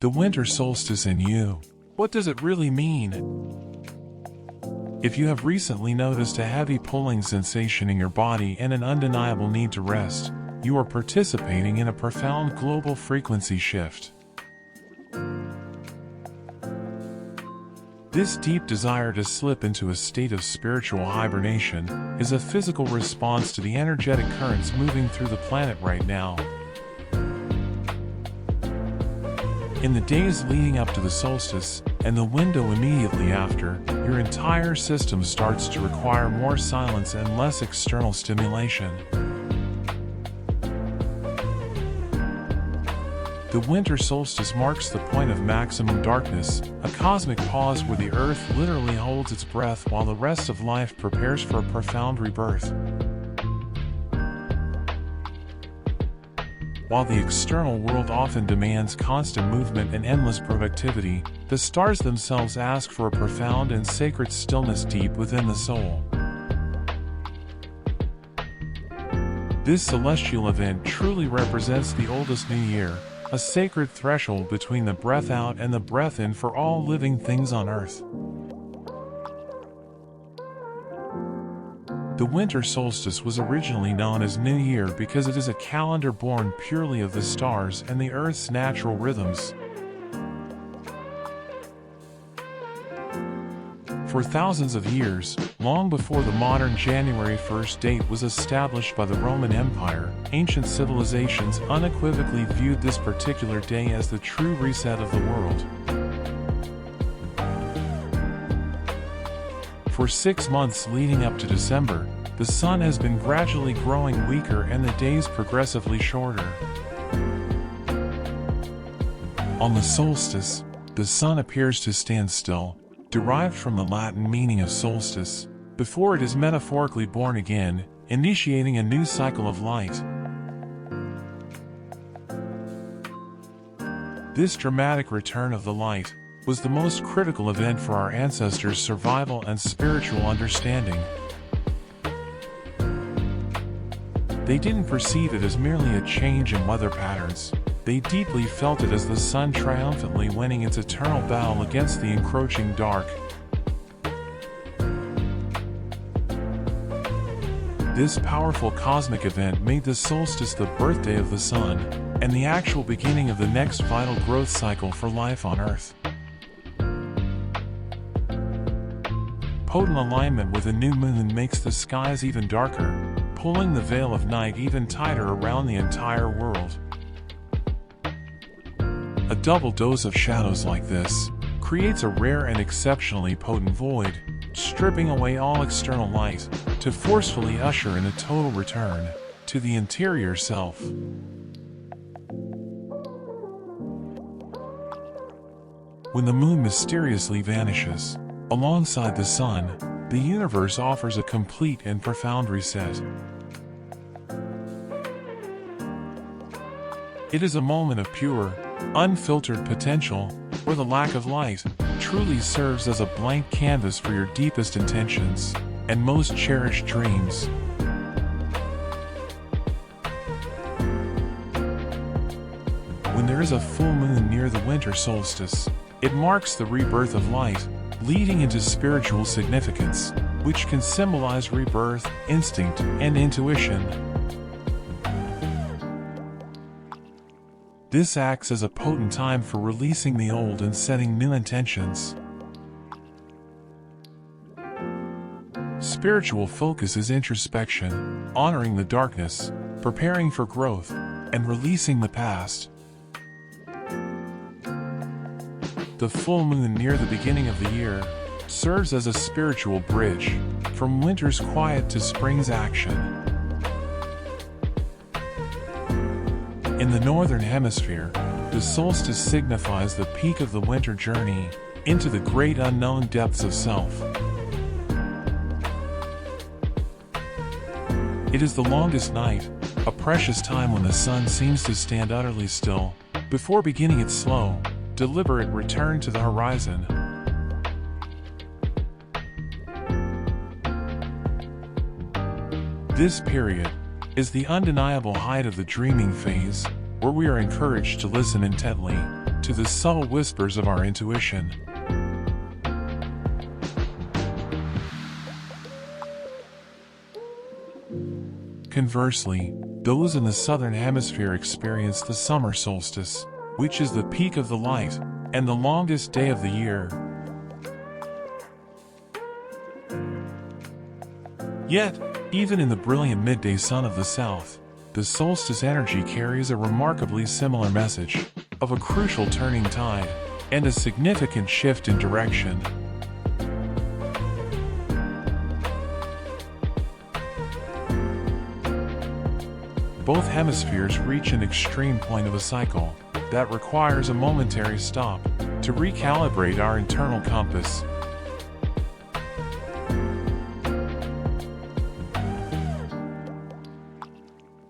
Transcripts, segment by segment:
The winter solstice in you. What does it really mean? If you have recently noticed a heavy pulling sensation in your body and an undeniable need to rest, you are participating in a profound global frequency shift. This deep desire to slip into a state of spiritual hibernation is a physical response to the energetic currents moving through the planet right now. In the days leading up to the solstice, and the window immediately after, your entire system starts to require more silence and less external stimulation. The winter solstice marks the point of maximum darkness, a cosmic pause where the Earth literally holds its breath while the rest of life prepares for a profound rebirth. While the external world often demands constant movement and endless productivity, the stars themselves ask for a profound and sacred stillness deep within the soul. This celestial event truly represents the oldest new year, a sacred threshold between the breath out and the breath in for all living things on Earth. The winter solstice was originally known as New Year because it is a calendar born purely of the stars and the Earth's natural rhythms. For thousands of years, long before the modern January 1st date was established by the Roman Empire, ancient civilizations unequivocally viewed this particular day as the true reset of the world. For 6 months leading up to December, the sun has been gradually growing weaker and the days progressively shorter. On the solstice, the sun appears to stand still, derived from the Latin meaning of solstice, before it is metaphorically born again, initiating a new cycle of light. This dramatic return of the light was the most critical event for our ancestors' survival and spiritual understanding. They didn't perceive it as merely a change in weather patterns. They deeply felt it as the sun triumphantly winning its eternal battle against the encroaching dark. This powerful cosmic event made the solstice the birthday of the sun, and the actual beginning of the next vital growth cycle for life on Earth. Potent alignment with a new moon makes the skies even darker, pulling the veil of night even tighter around the entire world. A double dose of shadows like this creates a rare and exceptionally potent void, stripping away all external light to forcefully usher in a total return to the interior self. When the moon mysteriously vanishes alongside the sun, the universe offers a complete and profound reset. It is a moment of pure, unfiltered potential, where the lack of light truly serves as a blank canvas for your deepest intentions and most cherished dreams. When there is a full moon near the winter solstice, it marks the rebirth of light, leading into spiritual significance, which can symbolize rebirth, instinct, and intuition. This acts as a potent time for releasing the old and setting new intentions. Spiritual focus is introspection, honoring the darkness, preparing for growth, and releasing the past. The full moon near the beginning of the year serves as a spiritual bridge, from winter's quiet to spring's action. In the northern hemisphere, the solstice signifies the peak of the winter journey into the great unknown depths of self. It is the longest night, a precious time when the sun seems to stand utterly still, before beginning its slow, deliberate return to the horizon. This period is the undeniable height of the dreaming phase, where we are encouraged to listen intently to to the subtle whispers of our intuition. Conversely, those in the southern hemisphere experience the summer solstice, which is the peak of the light and the longest day of the year. Yet, even in the brilliant midday sun of the south, the solstice energy carries a remarkably similar message of a crucial turning tide and a significant shift in direction. Both hemispheres reach an extreme point of a cycle that requires a momentary stop to recalibrate our internal compass.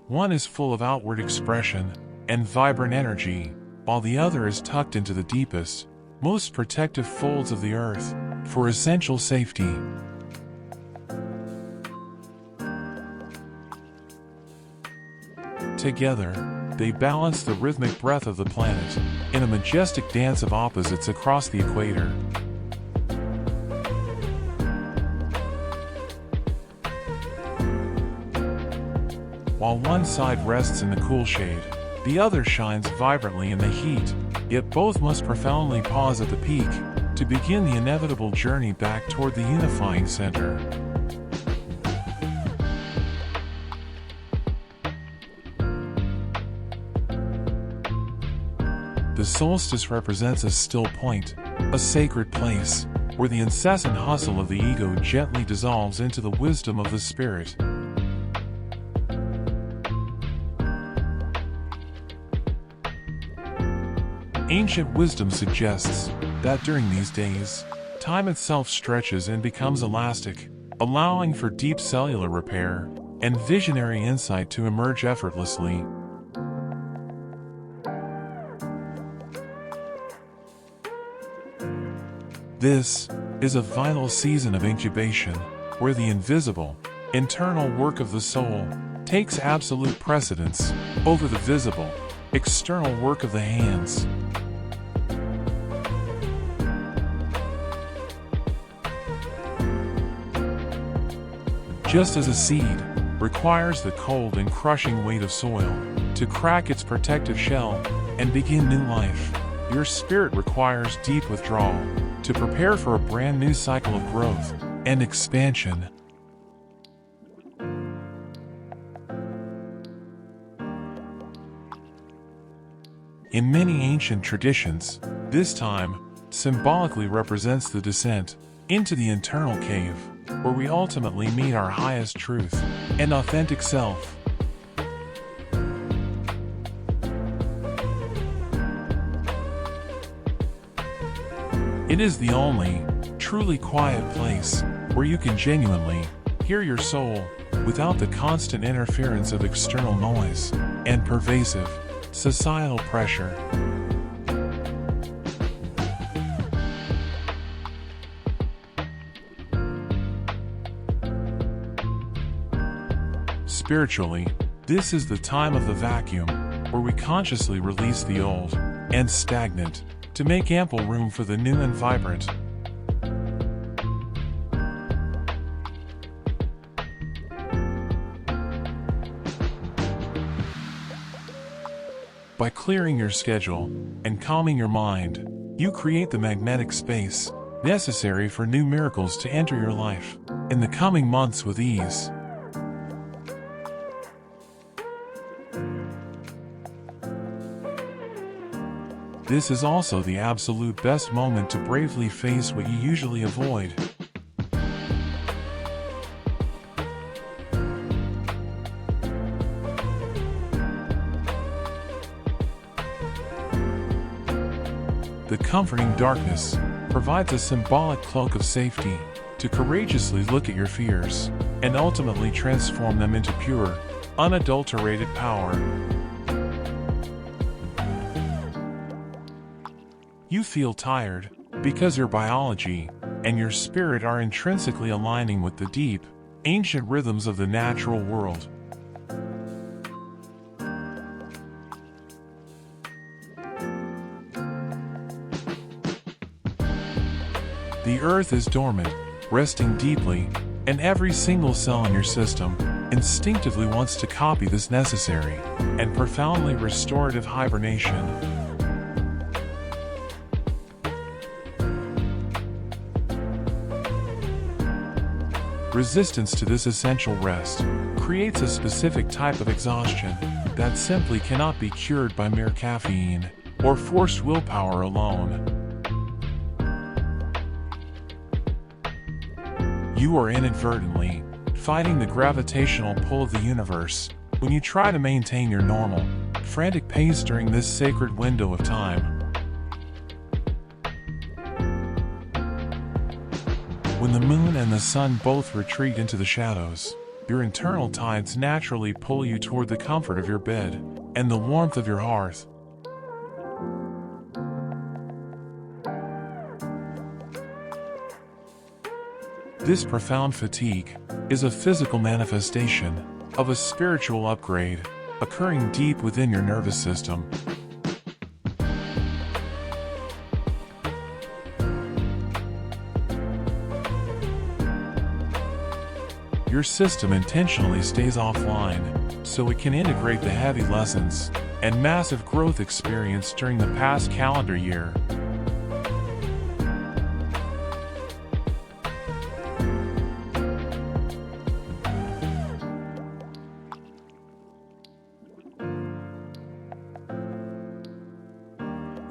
One is full of outward expression and vibrant energy, while the other is tucked into the deepest, most protective folds of the earth for essential safety. Together, they balance the rhythmic breath of the planet in a majestic dance of opposites across the equator. While one side rests in the cool shade, the other shines vibrantly in the heat, yet both must profoundly pause at the peak to begin the inevitable journey back toward the unifying center. The solstice represents a still point, a sacred place, where the incessant hustle of the ego gently dissolves into the wisdom of the spirit. Ancient wisdom suggests that during these days, time itself stretches and becomes elastic, allowing for deep cellular repair and visionary insight to emerge effortlessly. This is a vital season of incubation, where the invisible, internal work of the soul takes absolute precedence over the visible, external work of the hands. Just as a seed requires the cold and crushing weight of soil to crack its protective shell and begin new life, your spirit requires deep withdrawal to prepare for a brand new cycle of growth and expansion. In many ancient traditions, this time symbolically represents the descent into the internal cave, where we ultimately meet our highest truth and authentic self. It is the only, truly quiet place where you can genuinely hear your soul without the constant interference of external noise and pervasive societal pressure. Spiritually, this is the time of the vacuum, where we consciously release the old and stagnant to make ample room for the new and vibrant. By clearing your schedule and calming your mind, you create the magnetic space necessary for new miracles to enter your life in the coming months with ease. This is also the absolute best moment to bravely face what you usually avoid. The comforting darkness provides a symbolic cloak of safety to courageously look at your fears and ultimately transform them into pure, unadulterated power. You feel tired because your biology and your spirit are intrinsically aligning with the deep, ancient rhythms of the natural world. The earth is dormant, resting deeply, and every single cell in your system instinctively wants to copy this necessary and profoundly restorative hibernation. Resistance to this essential rest creates a specific type of exhaustion that simply cannot be cured by mere caffeine or forced willpower alone. You are inadvertently fighting the gravitational pull of the universe when you try to maintain your normal, frantic pace during this sacred window of time. When the moon and the sun both retreat into the shadows, your internal tides naturally pull you toward the comfort of your bed and the warmth of your hearth. This profound fatigue is a physical manifestation of a spiritual upgrade occurring deep within your nervous system. Your system intentionally stays offline so it can integrate the heavy lessons and massive growth experienced during the past calendar year.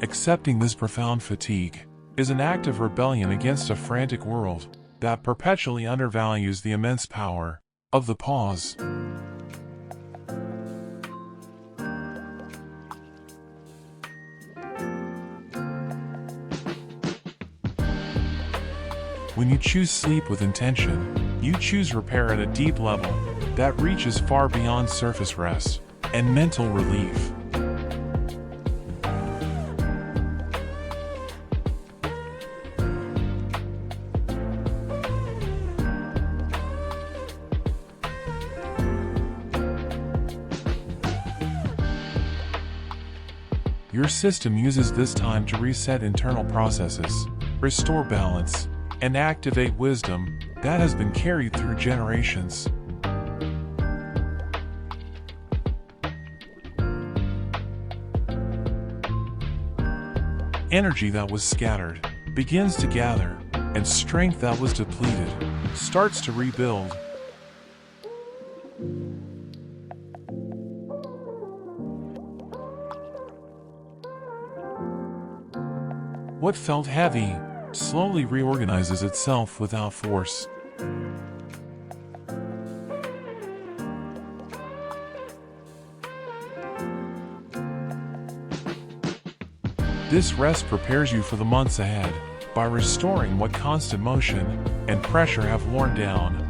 Accepting this profound fatigue is an act of rebellion against a frantic world that perpetually undervalues the immense power of the pause. When you choose sleep with intention, you choose repair at a deep level that reaches far beyond surface rest and mental relief. Your system uses this time to reset internal processes, restore balance, and activate wisdom that has been carried through generations. Energy that was scattered begins to gather, and strength that was depleted starts to rebuild. What felt heavy slowly reorganizes itself without force. This rest prepares you for the months ahead by restoring what constant motion and pressure have worn down.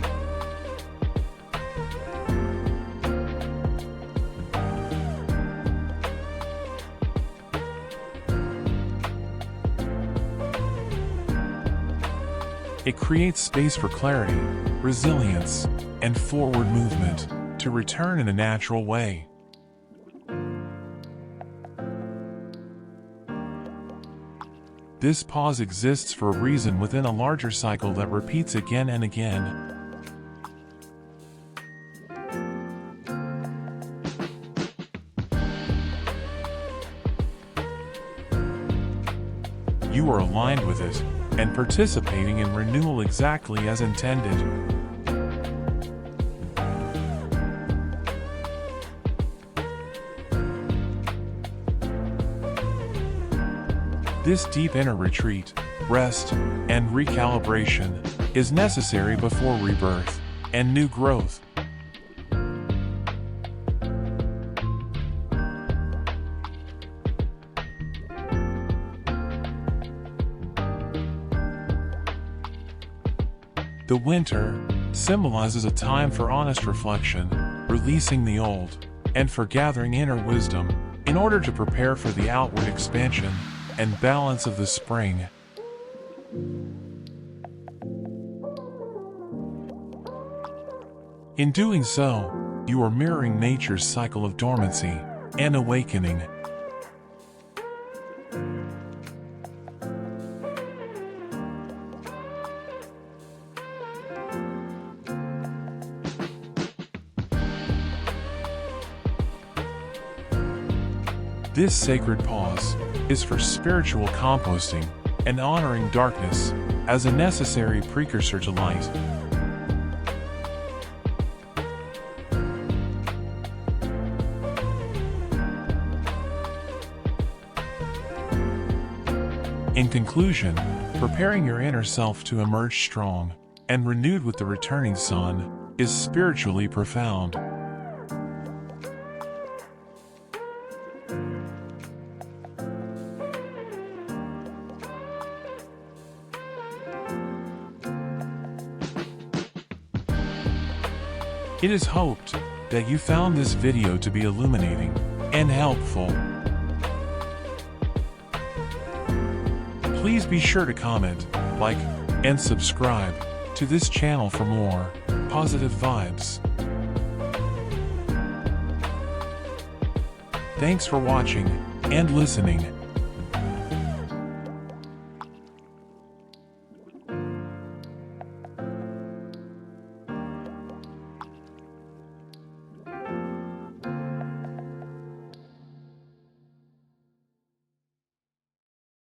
It creates space for clarity, resilience, and forward movement to return in a natural way. This pause exists for a reason within a larger cycle that repeats again and again. You are aligned with it and participating in renewal exactly as intended. This deep inner retreat, rest, and recalibration is necessary before rebirth and new growth. The winter symbolizes a time for honest reflection, releasing the old, and for gathering inner wisdom in order to prepare for the outward expansion and balance of the spring. In doing so, you are mirroring nature's cycle of dormancy and awakening. This sacred pause is for spiritual composting and honoring darkness as a necessary precursor to light. In conclusion, preparing your inner self to emerge strong and renewed with the returning sun is spiritually profound. It is hoped that you found this video to be illuminating and helpful. Please be sure to comment, like, and subscribe to this channel for more positive vibes. Thanks for watching and listening.